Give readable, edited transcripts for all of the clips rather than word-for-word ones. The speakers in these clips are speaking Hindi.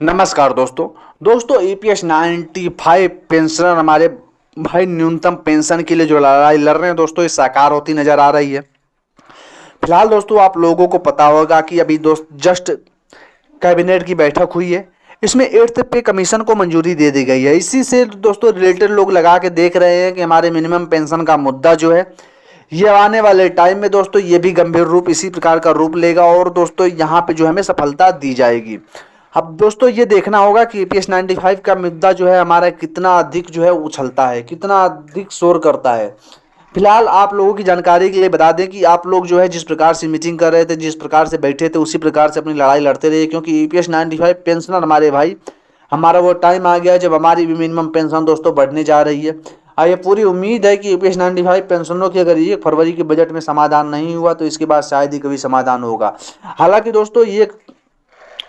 नमस्कार दोस्तों ईपीएस 95 पेंशनर हमारे भाई न्यूनतम पेंशन के लिए जो लड़ाई लड़ रहे हैं दोस्तों, ये साकार होती नजर आ रही है। फिलहाल दोस्तों आप लोगों को पता होगा कि अभी जस्ट कैबिनेट की बैठक हुई है। इसमें 8th पे कमीशन को मंजूरी दे दी गई है। इसी से दोस्तों रिलेटेड लोग लगा के देख रहे हैं कि हमारे मिनिमम पेंशन का मुद्दा जो है ये आने वाले टाइम में दोस्तों ये भी गंभीर रूप इसी प्रकार का रूप लेगा और दोस्तों यहाँ पे जो हमें सफलता दी जाएगी। अब दोस्तों ये देखना होगा कि ईपीएस 95 का मुद्दा जो है हमारा कितना अधिक जो है उछलता है, कितना अधिक शोर करता है। फिलहाल आप लोगों की जानकारी के लिए बता दें कि आप लोग जो है जिस प्रकार से मीटिंग कर रहे थे, जिस प्रकार से बैठे थे, उसी प्रकार से अपनी लड़ाई लड़ते रहिए, क्योंकि ईपीएस 95 पेंशनर हमारे भाई हमारा वो टाइम आ गया है जब हमारी भी मिनिमम पेंशन दोस्तों बढ़ने जा रही है। ये पूरी उम्मीद है कि ईपीएस 95 पेंशनरों की अगर 1 फरवरी के बजट में समाधान नहीं हुआ तो इसके बाद शायद ही कभी समाधान होगा। हालांकि दोस्तों ये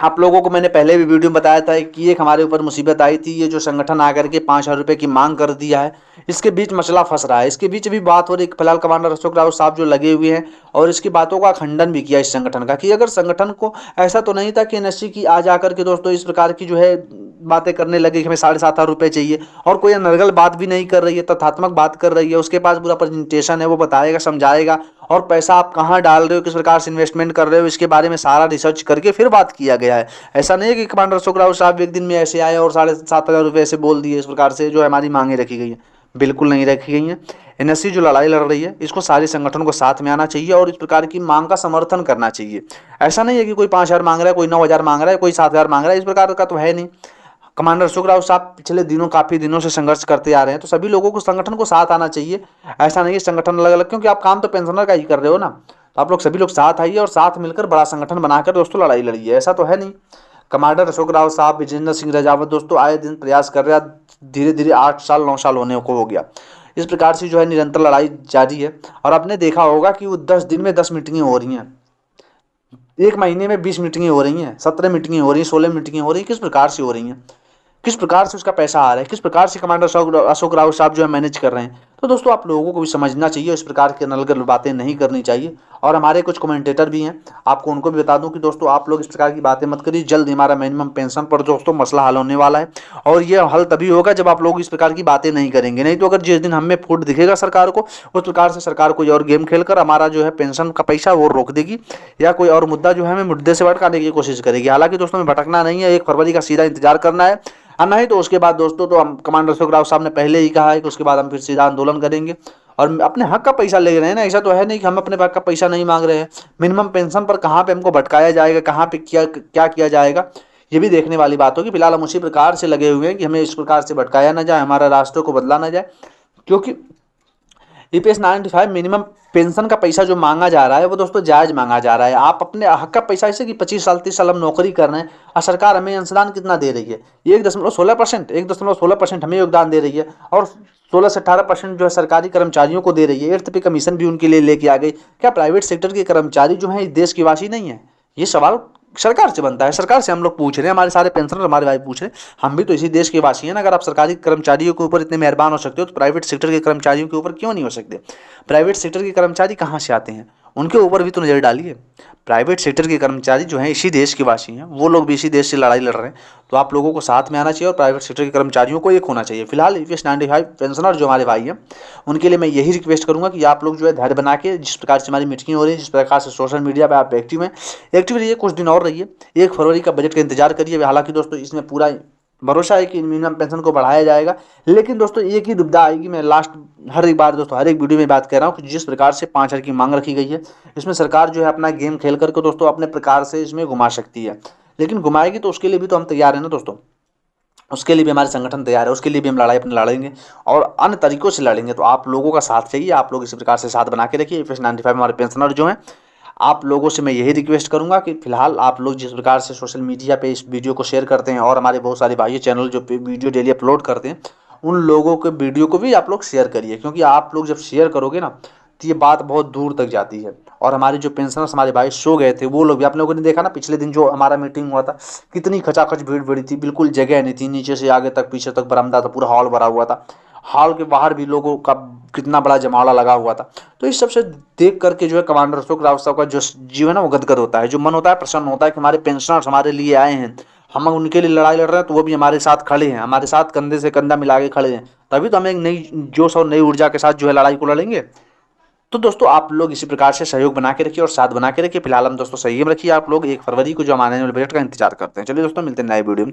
आप लोगों को मैंने पहले भी वीडियो में बताया था कि एक हमारे ऊपर मुसीबत आई थी, ये जो संगठन आकर के 5,000 रुपये की मांग कर दिया है, इसके बीच मसला फंस रहा है। इसके बीच भी बात हो रही है। फिलहाल कमांडर अशोक रावत साहब जो लगे हुए हैं और इसकी बातों का खंडन भी किया इस संगठन का कि अगर संगठन को ऐसा तो नहीं था कि एनएससी की आ जाकर के दोस्तों इस प्रकार की जो है बातें करने लगे कि हमें 7,500 रुपये चाहिए, और कोई अनर्गल बात भी नहीं कर रही है, तथ्यात्मक बात कर रही है। उसके पास पूरा प्रेजेंटेशन है, वो बताएगा, समझाएगा, और पैसा आप कहाँ डाल रहे हो, किस प्रकार से इन्वेस्टमेंट कर रहे हो, इसके बारे में सारा रिसर्च करके फिर बात किया गया है। ऐसा नहीं है कि कमांडर अशोक रावत साहब एक दिन में ऐसे आए और 7,500 रुपये ऐसे बोल दिए इस प्रकार से जो हमारी मांगे रखी गई है। बिल्कुल नहीं रखी गई हैं। एनएससी जो लड़ाई लड़ रही है इसको सारे संगठन को साथ में आना चाहिए और इस प्रकार की मांग का समर्थन करना चाहिए। ऐसा नहीं है कि कोई 5,000 मांग रहा है, कोई 9,000 मांग रहा है, कोई 7,000 मांग रहा है, इस प्रकार का तो है नहीं। कमांडर अशोक रावत साहब पिछले दिनों काफ़ी दिनों से संघर्ष करते आ रहे हैं, तो सभी लोगों को संगठन को साथ आना चाहिए। ऐसा नहीं है संगठन अलग अलग, क्योंकि आप काम तो पेंशनर का ही कर रहे हो ना, तो आप लोग सभी लोग साथ आइए और साथ मिलकर बड़ा संगठन बनाकर दोस्तों लड़ाई लड़िए। ऐसा तो है नहीं। कमांडर अशोक रावत साहब, विजेंद्र सिंह राजावत दोस्तों आए दिन प्रयास कर रहे हैं। धीरे धीरे 8 साल 9 साल होने को हो गया। इस प्रकार से जो है निरंतर लड़ाई जारी है। और आपने देखा होगा कि वो 10 दिन में 10 मीटिंगें हो रही हैं, 1 महीने में 20 मीटिंगें हो रही हैं, 17 मीटिंगें हो रही हैं, 16 मीटिंगें हो रही हैं। किस प्रकार से हो रही हैं, किस प्रकार से उसका पैसा आ रहा है, किस प्रकार से कमांडर अशोक रावत साहब जो है मैनेज कर रहे हैं। तो दोस्तों आप लोगों को भी समझना चाहिए, इस प्रकार की अनर्गल बातें नहीं करनी चाहिए। और हमारे कुछ कमेंटेटर भी हैं, आपको उनको भी बता दूं कि दोस्तों आप लोग इस प्रकार की बातें मत करिए। जल्द हमारा मिनिमम पेंशन पर दोस्तों मसला हल होने वाला है, और ये हल तभी होगा जब आप लोग इस प्रकार की बातें नहीं करेंगे। नहीं तो अगर जिस दिन हमें फूट दिखेगा सरकार को, उस प्रकार से सरकार कोई और गेम खेलकर हमारा जो है पेंशन का पैसा वो रोक देगी, या कोई और मुद्दा जो है हमें मुद्दे से भटकाने की कोशिश करेगी। हालांकि दोस्तों हमें भटकना नहीं है, 1 फरवरी का सीधा इंतजार करना है। नहीं तो उसके बाद दोस्तों तो हम कमांडर अशोक रावत साहब ने पहले ही कहा है कि उसके बाद हम फिर सीधा आंदोलन करेंगे और अपने हक का पैसा ले रहे हैं ना। ऐसा तो है नहीं कि हम अपने हक का पैसा नहीं मांग रहे हैं। मिनिमम पेंशन पर कहाँ पे हमको भटकाया जाएगा, कहाँ पे क्या किया जाएगा, ये भी देखने वाली बात होगी। फिलहाल हम उसी प्रकार से लगे हुए हैं कि हमें इस प्रकार से भटकाया ना जाए, हमारा रास्ते को बदला ना जाए। क्योंकि ईपीएस 95 मिनिमम पेंशन का पैसा जो मांगा जा रहा है वो दोस्तों जायज़ मांगा जा रहा है। आप अपने हक का पैसा, ऐसे कि 25 साल 30 साल हम नौकरी कर रहे हैं और सरकार हमें अंशदान कितना दे रही है, 1.16% हमें योगदान दे रही है, और 16 से 18% जो है सरकारी कर्मचारियों को दे रही है। 8th पे कमीशन भी उनके लिए लेके आ गई। क्या प्राइवेट सेक्टर के कर्मचारी जो हैं इस देश के वासी नहीं है? ये सवाल सरकार से बनता है। सरकार से हम लोग पूछ रहे हैं, हमारे सारे पेंशनर हमारे भाई पूछ रहे हैं, हम भी तो इसी देश के वासी हैं ना। अगर आप सरकारी कर्मचारियों के ऊपर इतने मेहरबान हो सकते हो तो प्राइवेट सेक्टर के कर्मचारियों के ऊपर क्यों नहीं हो सकते? प्राइवेट सेक्टर के कर्मचारी कहाँ से आते हैं, उनके ऊपर भी तो नज़र डालिए। प्राइवेट सेक्टर के कर्मचारी जो हैं इसी देश के वासी हैं, वो लोग भी इसी देश से लड़ाई लड़ रहे हैं। तो आप लोगों को साथ में आना चाहिए और प्राइवेट सेक्टर के कर्मचारियों को एक होना चाहिए। फिलहाल ईपीएस 95 पेंशनर जो हमारे भाई हैं उनके लिए मैं यही रिक्वेस्ट करूंगा कि आप लोग जो है धैर्य बना के, जिस प्रकार से हमारी मीटिंग हो रही है, जिस प्रकार से सोशल मीडिया पर आप एक्टिव रहिए, कुछ दिन और रहिए। 1 फरवरी का बजट का इंतजार करिए। हालांकि दोस्तों इसमें पूरा भरोसा है कि मिनिमम पेंशन को बढ़ाया जाएगा। लेकिन दोस्तों एक ही दुविधा आएगी, मैं लास्ट हर एक बार दोस्तों हर एक वीडियो में बात कर रहा हूँ कि जिस प्रकार से 5,000 की मांग रखी गई है, इसमें सरकार जो है अपना गेम खेल करके दोस्तों अपने प्रकार से इसमें घुमा सकती है। लेकिन घुमाएगी तो उसके लिए भी तो हम तैयार हैं ना दोस्तों, उसके लिए भी हमारे संगठन तैयार है, उसके लिए भी हम लड़ाई अपनी लड़ेंगे और अन्य तरीकों से लड़ेंगे। तो आप लोगों का साथ चाहिए, आप लोग इसी प्रकार से साथ बना के रखिए। ईपीएस 95 हमारे पेंशनर जो हैं, आप लोगों से मैं यही रिक्वेस्ट करूंगा कि फिलहाल आप लोग जिस प्रकार से सोशल मीडिया पे इस वीडियो को शेयर करते हैं, और हमारे बहुत सारे भाई चैनल जो वीडियो डेली अपलोड करते हैं, उन लोगों के वीडियो को भी आप लोग शेयर करिए। क्योंकि आप लोग जब शेयर करोगे ना तो ये बात बहुत दूर तक जाती है। और हमारे जो पेंशनर्स हमारे भाई सो गए थे, वो लोग भी, आप लोगों ने देखा ना पिछले दिन जो हमारा मीटिंग हुआ था, कितनी खचाखच भीड़ भरी थी, बिल्कुल जगह नहीं थी, नीचे से आगे तक पीछे तक बरामदा था, पूरा हॉल भरा हुआ था। हॉल के बाहर भी लोगों का कितना बड़ा जमावड़ा लगा हुआ था। तो इस सबसे देख करके जो है कमांडर अशोक रावत साहब का जो जीवन है वो गदगद होता है, जो मन होता है प्रसन्न होता है कि हमारे पेंशनर्स हमारे लिए आए हैं, हम उनके लिए लड़ाई लड़ रहे हैं तो वो भी हमारे साथ खड़े हैं, हमारे साथ कंधे से कंधा मिला के खड़े हैं, तभी तो हम एक नई जोश और नई ऊर्जा के साथ जो है लड़ाई को लड़ेंगे। तो दोस्तों आप लोग इसी प्रकार से सहयोग बना के रखिए और साथ बना के रखिए। फिलहाल हम दोस्तों संयम रखिए आप लोग, 1 फरवरी को जो हमारे बजट का इंतजार करते हैं। चलिए दोस्तों मिलते हैं नए वीडियो में।